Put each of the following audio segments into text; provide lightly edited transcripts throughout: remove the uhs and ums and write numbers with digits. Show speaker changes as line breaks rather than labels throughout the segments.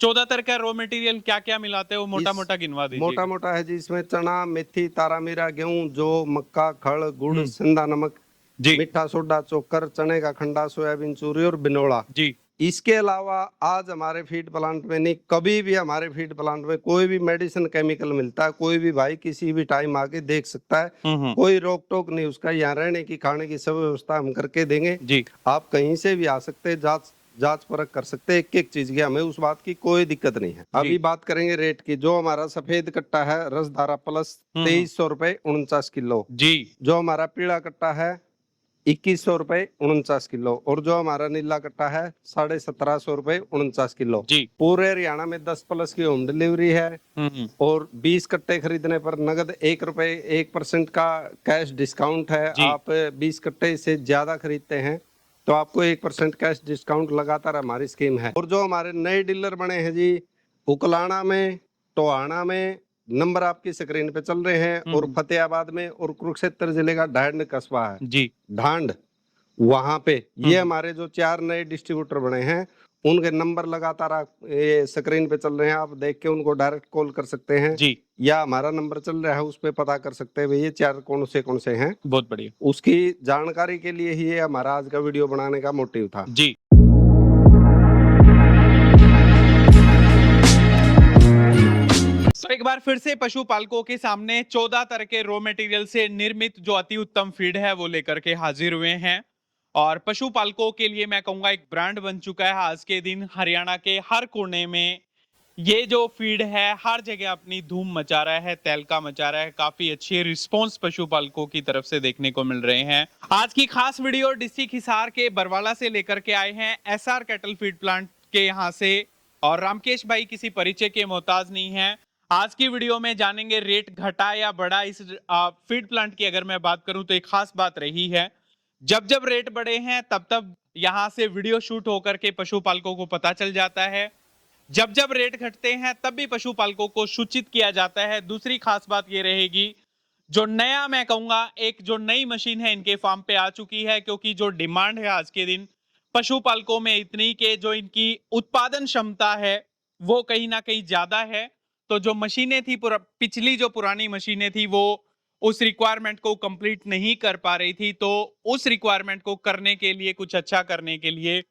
14 तरह का raw material क्या क्या मिलाते हो, मोटा मोटा गिनवा दीजिए।
मोटा मोटा है जी, इसमें चना, मेथी, तारामीरा, गेहूं, जौ, मक्का, खड़, गुड़,
हम्म।
सिंधा नमक,
जी
मीठा सोडा, चोकर, चने का खंडा, सोयाबीन चूरी और बिनोला।
जी।
इसके अलावा आज हमारे फीड प्लांट में नहीं, कभी भी हमारे फीड प्लांट में कोई भी मेडिसिन केमिकल मिलता है, कोई भी भाई किसी भी टाइम आके देख सकता है।
हम्म।
कोई रोक टोक नहीं उसका। यहाँ रहने की, खाने की सब व्यवस्था हम करके देंगे।
जी
आप कहीं से भी आ सकते हैं, जांच परख कर सकते हैं एक एक चीज की, हमें उस बात की कोई दिक्कत नहीं है। अभी बात करेंगे रेट की। जो हमारा सफेद कट्टा है रसधारा प्लस, 2300 रुपए 49 किलो।
जी।
जो हमारा पीला कट्टा है 2100 रुपए 49 किलो। और जो हमारा नीला कट्टा है 1750 रुपए 49 किलो।
जी।
पूरे हरियाणा में 10+ की होम डिलीवरी है। और 20 कट्टे खरीदने पर नगद 1% का कैश डिस्काउंट है। आप 20 कट्टे से ज्यादा खरीदते हैं तो आपको 1% कैश डिस्काउंट लगातार हमारी स्कीम है। और जो हमारे नए डीलर बने हैं जी, उकलाना में, टोहाना में, नंबर आपकी स्क्रीन पे चल रहे हैं, और फतेहाबाद में, और कुरुक्षेत्र जिले का ढांड कस्बा है
जी,
ढांड, वहां पे ये हमारे जो 4 नए डिस्ट्रीब्यूटर बने हैं, उनके नंबर लगातार ये स्क्रीन पे चल रहे हैं। आप देख के उनको डायरेक्ट कॉल कर सकते हैं
जी।
या हमारा नंबर चल रहा है उस पे पता कर सकते हैं भाई ये 4 कौन से हैं।
बहुत बढ़िया।
उसकी जानकारी के लिए ही ये हमारा आज का वीडियो बनाने का मोटिव था
जी। तो एक बार फिर से पशुपालकों के सामने 14 तरह के रॉ मटेरियल से निर्मित जो अति उत्तम फीड है वो लेकर के हाजिर हुए हैं। और पशुपालकों के लिए मैं कहूंगा एक ब्रांड बन चुका है आज के दिन। हरियाणा के हर कोने में ये जो फीड है हर जगह अपनी धूम मचा रहा है, तहलका मचा रहा है। काफी अच्छे रिस्पॉन्स पशुपालकों की तरफ से देखने को मिल रहे हैं। आज की खास वीडियो डिस्ट्रिक्ट हिसार के बरवाला से लेकर के आए हैं, एसआर कैटल फीड प्लांट के यहाँ से। और रामकेश भाई किसी परिचय के मोहताज नहीं है। आज की वीडियो में जानेंगे रेट घटा या बढ़ा इस फीड प्लांट की। अगर मैं बात करूं तो एक खास बात रही है, जब जब रेट बढ़े हैं तब तब यहां से वीडियो शूट होकर के पशुपालकों को पता चल जाता है। जब जब रेट घटते हैं तब भी पशुपालकों को सूचित किया जाता है। दूसरी खास बात यह रहेगी, जो नया मैं कहूंगा एक जो नई मशीन है इनके फार्म पे आ चुकी है, क्योंकि जो डिमांड है आज के दिन पशुपालकों में इतनी के जो इनकी उत्पादन क्षमता है वो कहीं ना कहीं ज्यादा है। तो जो मशीनें थी पिछली जो पुरानी मशीनें थी वो उस रिक्वायरमेंट को कंप्लीट नहीं कर पा रही थी। तो उस रिक्वायरमेंट को करने के लिए, कुछ अच्छा करने के लिए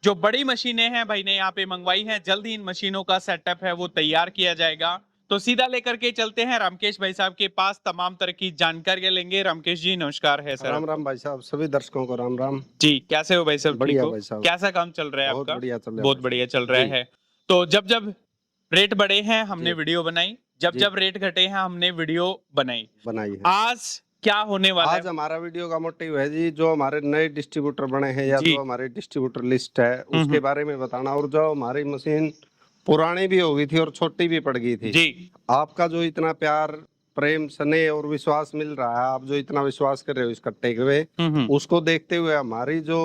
जो बड़ी मशीनें हैं भाई ने यहाँ पे मंगवाई हैं। जल्द ही इन मशीनों का सेटअप है वो तैयार किया जाएगा। तो सीधा लेकर के चलते हैं रामकेश भाई साहब के पास, तमाम तरह की जानकारियां लेंगे। रामकेश जी नमस्कार है सर।
राम राम भाई साहब, सभी दर्शकों को राम राम
जी। कैसे हो भाई साहब?
बढ़िया
ठीक हो?
भाई साहब।
कैसा काम चल रहा है
बहुत
आपका?
बढ़िया चल रहा है।
बहुत बढ़िया चल रहा है। तो जब जब रेट बढ़े हैं हमने वीडियो बनाई, जब जब रेट घटे हैं हमने वीडियो बनाई है। आज क्या होने वाला है?
आज हमारा वीडियो का मोटिव है जी, जो हमारे नए डिस्ट्रीब्यूटर बने हैं या जो हमारे डिस्ट्रीब्यूटर लिस्ट है उसके बारे में बताना। और जो हमारी मशीन पुरानी भी हो गई थी और छोटी भी पड़ गई थी जी, आपका जो इतना प्यार, प्रेम, स्नेह और विश्वास मिल रहा है, आप जो इतना विश्वास कर रहे हो इस कट्टे के उसको देखते हुए हमारी जो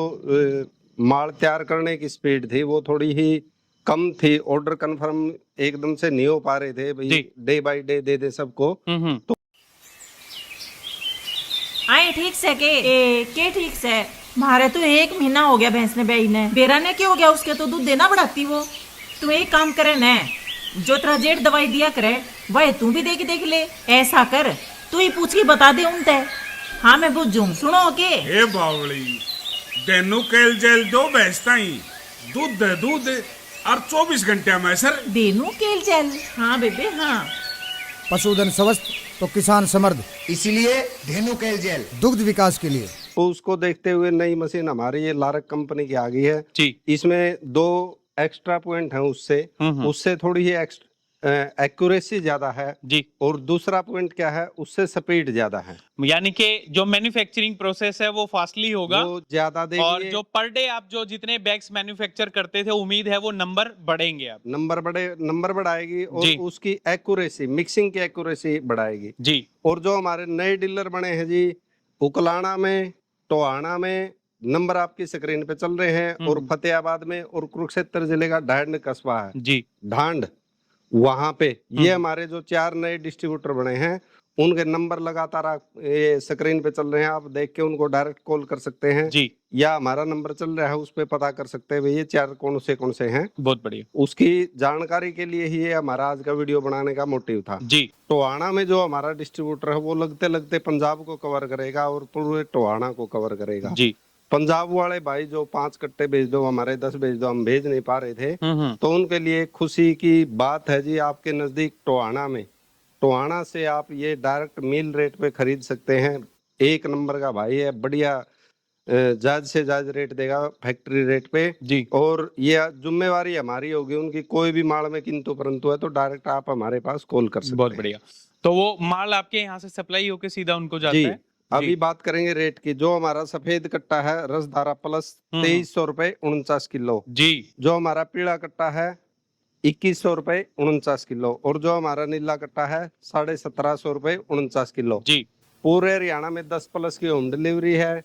माल तैयार करने की स्पीड थी वो थोड़ी ही कम थी। ऑर्डर कंफर्म एकदम से नहीं हो पा रहे थे भाई, डे बाय डे दे दे सबको। तो
आए ठीक से के ठीक से मारे तो 1 महीना हो गया भैंस ने बेई ने। बेरा ने क्या हो गया उसके, तो दूध देना बढ़ाती वो। तू एक काम करे न, जो तेरा जेठ दवाई दिया करे वह तू भी देख ले। ऐसा कर तू ही पूछ के बता दे उनते। हाँ मैं बुझूं, सुनो के
ए बावली देनु केल जेल दो भैंसता ही दूध दे दूध और 24 घंटे में सर
देनु केल जेल। हाँ बेबे हाँ।
पशुधन स्वस्थ तो किसान समृद्ध,
इसीलिए धेनु कैल जेल
दुग्ध विकास के लिए।
तो उसको देखते हुए नई मशीन हमारी ये लारक कंपनी की आ गई है जी। इसमें 2 एक्स्ट्रा पॉइंट है उससे थोड़ी ही एक्यूरेसी ज्यादा है जी। और दूसरा पॉइंट क्या है, उससे स्पीड ज्यादा है,
यानी कि जो मैन्युफैक्चरिंग प्रोसेस है वो फास्टली होगा,
वो ज्यादा देगी।
और जो पर डे आप जो जितने बैग्स मैन्युफैक्चर करते थे उम्मीद है वो नंबर बढ़ेंगे, आप
नंबर बढ़ाएगी और उसकी एक्यूरेसी, मिक्सिंग की एक्यूरेसी बढ़ाएगी जी। और जो हमारे नए डीलर बने हैं जी, उकलाना में, टोहाना में, नंबर आपकी स्क्रीन पे चल रहे हैं, और फतेहाबाद में, और कुरुक्षेत्र जिले का ढांड कस्बा है जी, ढांड, वहां पे ये हमारे जो 4 नए डिस्ट्रीब्यूटर बने हैं उनके नंबर लगातार ये स्क्रीन पे चल रहे हैं, आप देख के उनको डायरेक्ट कॉल कर सकते हैं
जी,
या हमारा नंबर चल रहा है उस पे पता कर सकते हैं भैया चार कौन से हैं।
बहुत बढ़िया।
उसकी जानकारी के लिए ही ये हमारा आज का वीडियो बनाने का मोटिव था।
जी,
टोहाना में जो हमारा डिस्ट्रीब्यूटर है वो लगते लगते पंजाब को कवर करेगा और पूरे टोहाना को कवर करेगा।
जी,
पंजाब वाले भाई जो 5 कट्टे भेज दो, हमारे 10 भेज दो, हम भेज नहीं पा रहे थे, तो उनके लिए खुशी की बात है जी। आपके नजदीक टोहाना में, टोहाना से आप ये डायरेक्ट मील रेट पे खरीद सकते हैं। एक नंबर का भाई है, बढ़िया जायज से जायज रेट देगा फैक्ट्री रेट पे
जी,
और ये जिम्मेवारी हमारी होगी उनकी। कोई भी माल में किंतु परंतु है तो डायरेक्ट आप हमारे पास कॉल कर सकते
बहुत
हैं।
बढ़िया। तो वो माल आपके यहाँ से सप्लाई होके सीधा उनको जाता
जी,
है?
अभी बात करेंगे रेट की। जो हमारा सफेद कट्टा है रसधारा प्लस 2300 रुपए 49 किलो।
जी,
जो हमारा पीला कट्टा है 2100 रुपए 49 किलो और जो हमारा नीला कट्टा है 1750 रुपए 49 किलो।
जी,
पूरे हरियाणा में 10 प्लस की होम डिलीवरी है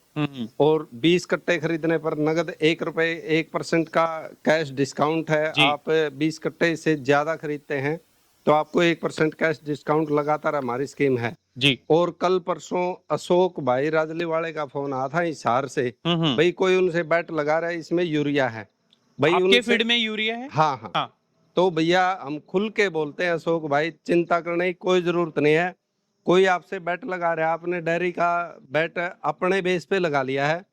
और 20 कट्टे खरीदने पर नगद 1% का कैश डिस्काउंट है।
जी।
आप 20 कट्टे से ज्यादा खरीदते हैं तो आपको 1% कैश डिस्काउंट लगातार हमारी स्कीम है।
जी,
और कल परसों अशोक भाई राजली वाले का फोन आया था हिसार से, भाई कोई उनसे बैट लगा रहा है इसमें यूरिया है भाई
आपके
उनसे।
फीड में यूरिया है?
हाँ हाँ,
हाँ,
तो भैया हम खुल के बोलते हैं अशोक भाई चिंता करने की कोई जरूरत नहीं है। कोई आपसे बैट लगा रहा है, आपने डेयरी का बैट अपने बेस पे लगा लिया है,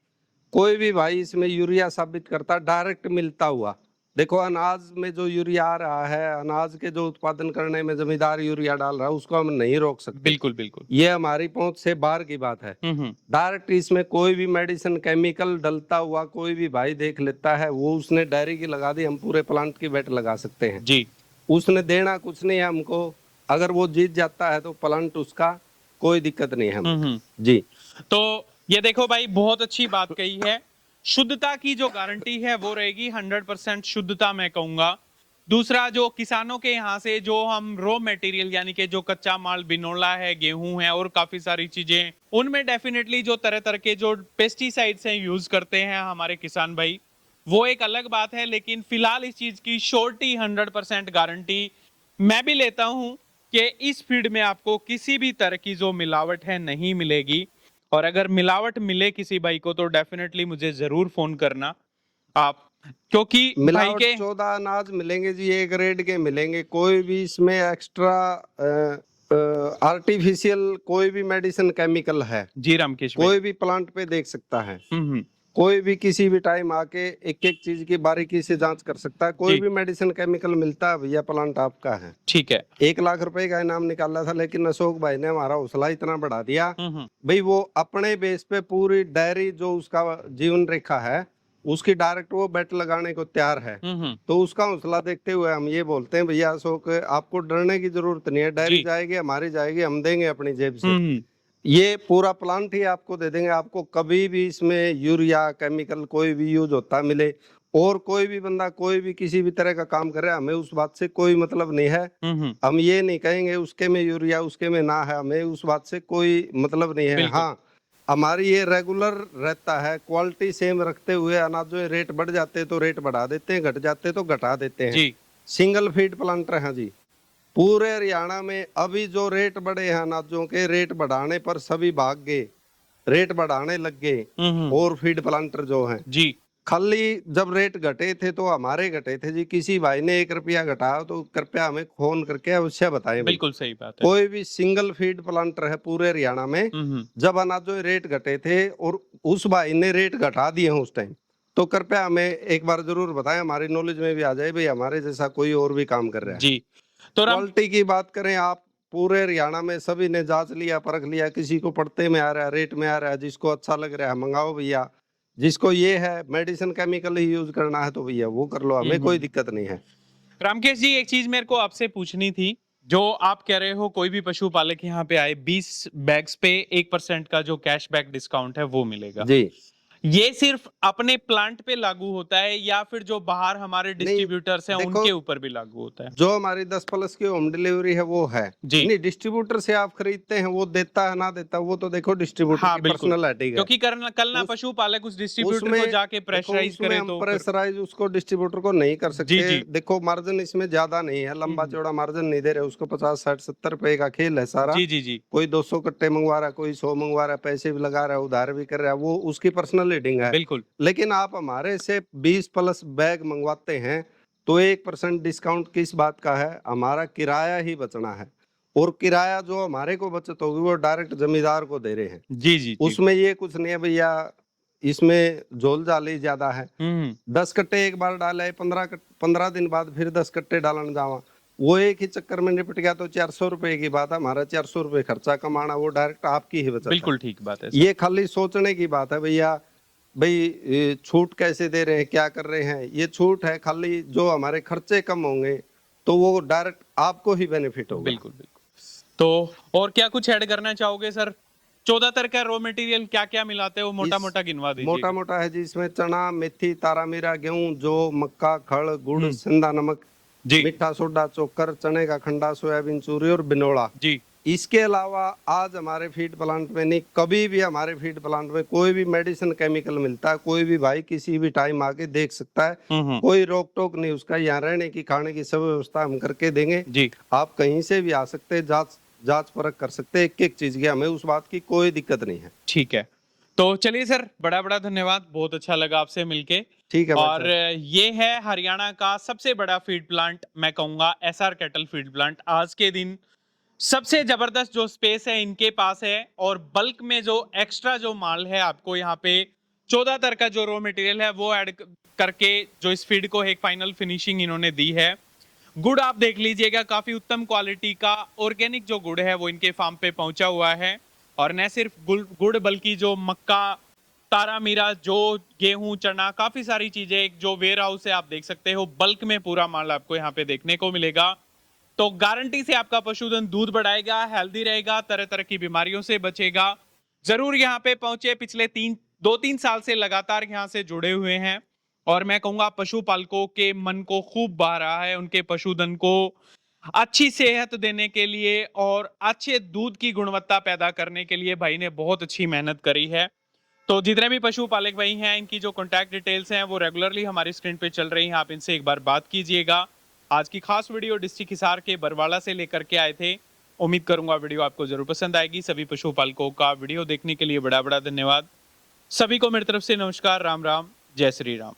कोई भी भाई इसमें यूरिया साबित करता डायरेक्ट मिलता हुआ। देखो अनाज में जो यूरिया आ रहा है, अनाज के जो उत्पादन करने में जमींदार यूरिया डाल रहा है उसको हम नहीं रोक सकते।
बिल्कुल, बिल्कुल।
ये हमारी पहुंच से बाहर की बात है। डायरेक्ट इसमें कोई भी मेडिसिन केमिकल डलता हुआ कोई भी भाई देख लेता है, वो उसने डायरी की लगा दी, हम पूरे प्लांट की बैट लगा सकते हैं
जी,
उसने देना कुछ नहीं है हमको। अगर वो जीत जाता है तो प्लांट उसका, कोई दिक्कत नहीं है हम। जी,
तो ये देखो भाई बहुत अच्छी बात कही है। शुद्धता की जो गारंटी है वो रहेगी 100% शुद्धता मैं कहूंगा। दूसरा जो किसानों के यहाँ से जो हम रॉ मटेरियल यानी कि जो कच्चा माल बिनोला है, गेहूं है और काफी सारी चीजें, उनमें डेफिनेटली जो तरह तरह के जो पेस्टिसाइड्स हैं यूज करते हैं हमारे किसान भाई, वो एक अलग बात है। लेकिन फिलहाल इस चीज की श्योरिटी 100% गारंटी मैं भी लेता हूं कि इस फीड में आपको किसी भी तरह की जो मिलावट है नहीं मिलेगी। और अगर मिलावट मिले किसी भाई को तो डेफिनेटली मुझे जरूर फोन करना आप, क्योंकि भाई
मिलावट
के
14 अनाज मिलेंगे जी, ए ग्रेड के मिलेंगे। कोई भी इसमें एक्स्ट्रा आर्टिफिशियल कोई भी मेडिसिन केमिकल है
जी रामकेश भाई,
कोई भी प्लांट पे देख सकता है।
हम्म,
कोई भी किसी भी टाइम आके एक एक चीज की बारीकी से जांच कर सकता है। कोई
जी।
भी मेडिसिन केमिकल मिलता है भैया प्लांट आपका है।
ठीक है।
1 लाख रुपए का इनाम निकाला था लेकिन अशोक भाई ने हमारा हौसला इतना बढ़ा दिया
हम्म,
भाई, वो अपने बेस पे पूरी डायरी जो उसका जीवन रेखा है उसकी डायरेक्ट वो बेट लगाने को तैयार है। तो उसका हौसला देखते हुए हम ये बोलते हैं भैया अशोक आपको डरने की जरूरत नहीं है, डायरी
जी।
जाएगी हमारी जाएगी, हम देंगे अपनी जेब से।
हम्म,
ये पूरा प्लांट ही आपको दे देंगे, आपको कभी भी इसमें यूरिया केमिकल कोई भी यूज होता मिले और कोई भी बंदा कोई भी किसी भी तरह का काम करे, हमें उस बात से कोई मतलब नहीं है। हम ये नहीं कहेंगे उसके में यूरिया उसके में ना है, हमें उस बात से कोई मतलब नहीं है।
बिल्कुल।
हाँ, हमारी ये रेगुलर रहता है, क्वालिटी सेम रखते हुए अनाजों के रेट बढ़ जाते तो रेट बढ़ा देते हैं, घट जाते तो घटा देते हैं।
जी,
सिंगल फीड प्लांटर हैं जी पूरे हरियाणा में। अभी जो रेट बढ़े हैं अनाजों के, रेट बढ़ाने पर सभी भाग गए, रेट बढ़ाने लग गए। और फीड प्लांटर जो हैं
जी,
खाली जब रेट घटे थे तो हमारे घटे थे जी। किसी भाई ने 1 रुपया घटाया तो कृपया हमें फोन करके अवश्य बताएं भाई।
बिल्कुल सही बात है।
कोई भी सिंगल फीड प्लांटर है पूरे हरियाणा में, जब अनाजों के रेट घटे थे और उस भाई ने रेट घटा दिए हैं उस टाइम, तो कृपया हमें एक बार जरूर बताएं, हमारी नॉलेज में भी आ जाए भाई हमारे जैसा कोई और भी काम कर रहा है।
जी, तो राम
क्वालिटी की बात करें आप, पूरे हरियाणा में सभी ने जांच लिया परख लिया, किसी को पड़ते में आ रहा है, रेट में आ रहा है, जिसको अच्छा लग रहा है मंगाओ भैया, जिसको ये है मेडिसिन केमिकल ही यूज करना है तो भैया वो कर लो, हमें कोई दिक्कत नहीं है।
रामकेश जी एक चीज मेरे को आपसे पूछनी थी। जो आप कह रहे हो कोई भी पशुपालक यहाँ पे आए 20 बैग्स पे 1% का जो कैशबैक डिस्काउंट है वो मिलेगा।
जी,
ये सिर्फ अपने प्लांट पे लागू होता है या फिर जो बाहर हमारे डिस्ट्रीब्यूटर्स हैं
देखो,
उनके ऊपर भी लागू होता है?
जो हमारी 10+ की होम डिलीवरी है वो है
जी।
नहीं, डिस्ट्रीब्यूटर से आप खरीदते हैं, वो देता है ना देता वो तो देखो डिस्ट्रीब्यूटर
हाँ
की
बिल्कुल,
पर्सनैलिटी है।
क्योंकि कल ना पशुपालक उस डिस्ट्रीब्यूटर को
उसमें
जाके
देखो,
प्रेशराइज
उसमें
करे
हम
तो फिर
प्रेशराइज उसको डिस्ट्रीब्यूटर को नहीं कर सकते।
जी, जी।
देखो मार्जिन इसमें ज्यादा नहीं है, लंबा चौड़ा मार्जिन नहीं दे रहे उसको, 50 60 70 रुपए का खेल है सारा।
जी, जी, जी।
कोई 200 कट्टे मंगवा रहा है, कोई 100 मंगवा रहा है, पैसे भी लगा रहा है, उधार भी कर रहा है, वो उसकी पर्सनल रीडिंग है।
बिल्कुल।
लेकिन आप हमारे से 20+ बैग मंगवाते हैं तो 1% डिस्काउंट किस बात का है, हमारा किराया ही बचना है। और किराया जो हमारे को बचत होगी वो डायरेक्ट जमींदार को दे रहे हैं।
जी, जी, जी।
उसमें ये कुछ नहीं है भैया, इसमें झोल झाली ज्यादा है। 10 कट्टे एक बार डाले, 15 दिन बाद फिर 10 कट्टे डालन जावा, वो एक ही चक्कर में निपट गया तो 400 रुपए की बात है। हमारा 400 रुपए खर्चा कमाना, वो डायरेक्ट आपकी ही बचत है।
बिल्कुल ठीक बात है सर।
ये खाली सोचने की बात है भैया, भाई ये छूट कैसे दे रहे हैं, क्या कर रहे हैं, ये छूट है खाली जो हमारे खर्चे कम होंगे तो वो डायरेक्ट आपको ही बेनिफिट होगा।
बिल्कुल बिल्कुल। तो और क्या कुछ ऐड करना चाहोगे सर? 14 तरह का रॉ मटेरियल क्या क्या मिलाते हो, मोटा मोटा गिनवा दीजिए।
मोटा मोटा है जी, इसमें चना, मेथी, तारा मीरा, गेहूं, जौ, मक्का, खड़, गुड़, सिंधा नमक,
जी
मीठा सोडा, चोकर, चने का खंडा, सोयाबीन चूरी और बिनोला।
जी।
इसके अलावा आज हमारे फीड प्लांट में नहीं, कभी भी हमारे फीड प्लांट में कोई भी मेडिसिन केमिकल मिलता है, कोई भी भाई किसी भी टाइम आके देख सकता है, कोई रोक टोक नहीं उसका। यहाँ रहने की खाने की सब व्यवस्था हम करके देंगे
जी।
आप कहीं से भी आ सकते हैं, जांच परख कर सकते हैं, एक एक चीज की, हमें उस बात की कोई दिक्कत नहीं है।
ठीक है, तो चलिए सर, बड़ा बड़ा धन्यवाद, बहुत अच्छा लगा आपसे मिलके।
ठीक है
और ये है हरियाणा का सबसे बड़ा फीड प्लांट, मैं कहूंगा एसआर कैटल फीड प्लांट। आज के दिन सबसे जबरदस्त जो स्पेस है इनके पास है, और बल्क में जो एक्स्ट्रा जो माल है आपको यहाँ पे 14 तरह का जो रॉ मटेरियल है वो ऐड करके जो इस फीड को एक फाइनल फिनिशिंग इन्होंने दी है। गुड़ आप देख लीजिएगा, काफी उत्तम क्वालिटी का ऑर्गेनिक जो गुड़ है वो इनके फार्म पे पहुंचा हुआ है। और न सिर्फ गुड़ बल्कि जो मक्का, तारा मीरा, जो गेहूं, चना, काफी सारी चीजें, एक जो वेयर हाउस है आप देख सकते हो, बल्क में पूरा माल आपको यहाँ पे देखने को मिलेगा। तो गारंटी से आपका पशुधन दूध बढ़ाएगा, हेल्दी रहेगा, तरह तरह की बीमारियों से बचेगा। जरूर यहाँ पे पहुंचे, पिछले 2-3 साल से लगातार यहाँ से जुड़े हुए हैं, और मैं कहूंगा पशुपालकों के मन को खूब भा रहा है, उनके पशुधन को अच्छी सेहत देने के लिए और अच्छे दूध की गुणवत्ता पैदा करने के लिए भाई ने बहुत अच्छी मेहनत करी है। तो जितने भी पशुपालक भाई हैं, इनकी जो कॉन्टैक्ट डिटेल्स हैं वो रेगुलरली हमारी स्क्रीन पे चल रही हैं, आप इनसे एक बार बात कीजिएगा। आज की खास वीडियो डिस्ट्रिक्ट हिसार के बरवाला से लेकर के आए थे। उम्मीद करूंगा वीडियो आपको जरूर पसंद आएगी। सभी पशुपालकों का वीडियो देखने के लिए बड़ा बड़ा धन्यवाद। सभी को मेरी तरफ से नमस्कार, राम राम, जय श्री राम।